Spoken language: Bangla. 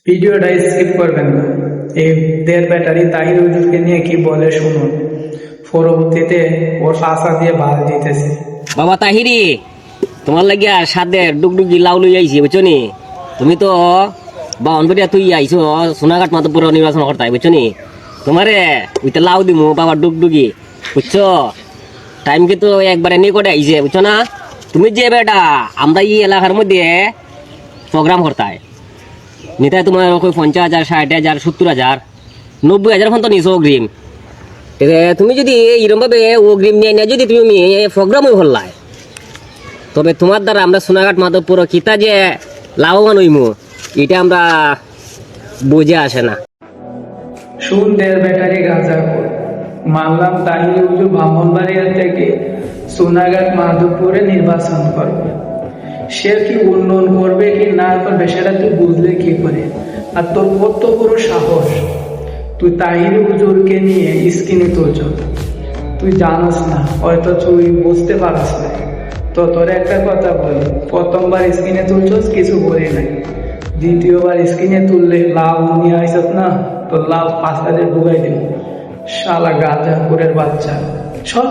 ভিডিওটা স্কিপ করবেন না। এই দেড় ব্যাটারি তাহির হুজুরকে নিয়ে কি বলে শুনুন, পরবর্তীতে ওর ফাঁসা দিয়ে বাল দিতেছে। বাবা তাহিরি, তোমার লাগিয়া সাথে ডুগডুগি লাউ লই আইছি বুঝছো নি। তুমি তো বা অনবরিয়া তুই আইছো সোনাঘাট মাধবপুর নির্বাচন করতে বুঝছো নি। তোমারে ওইটা লাউ দিমু বাবা ডুগডুগি বুঝছো। টাইম কিন্তু একবারে নিকটে আইছে বুঝছো না। তুমি যে বেটা আমরা এই এলাকার মধ্যে প্রোগ্রাম করতাই নিতাই তোমার ওই 50,000 60,000 70,000 90,000 পর্যন্ত নিছো অগ্রিম। তুমি যদি এরকম ভাবে অগ্রিম নিয়ে নিয়ে যদি তুমি প্রোগ্রামই হল্লাই, তবে তোমার দ্বারা আমরা সোনাঘাট মাধবপুর কিতা যে লাভবান হইমু এটা আমরা বুঝে আসে না। শুন দেড় ব্যাটারি গাঁজাখোর, মানলাম তাহির হুজুর ব্রাহ্মণবাড়িয়া থেকে সোনাঘাট মাধবপুরে নির্বাচন করবে। সে কি উন্নয়ন করবে কি না করবে সেটা তুই বুঝলে কি করে? আর তোর কত বড় সাহস, তুই তাহির হুজুরকে নিয়ে স্ক্রিনে তুলছ। তুই জানোস না, হয়তো তুই বুঝতে পারস না। তো তোর একটা কথা বলি, প্রথমবার স্ক্রিনে তুলছস কিছু বলি নাই, দ্বিতীয়বার স্ক্রিনে তুললে লাভ নিয়ে আইসত না, তো লাভ 5,000 ডুবাই দিল। শালা গাঁজাখোরের বাচ্চা সব।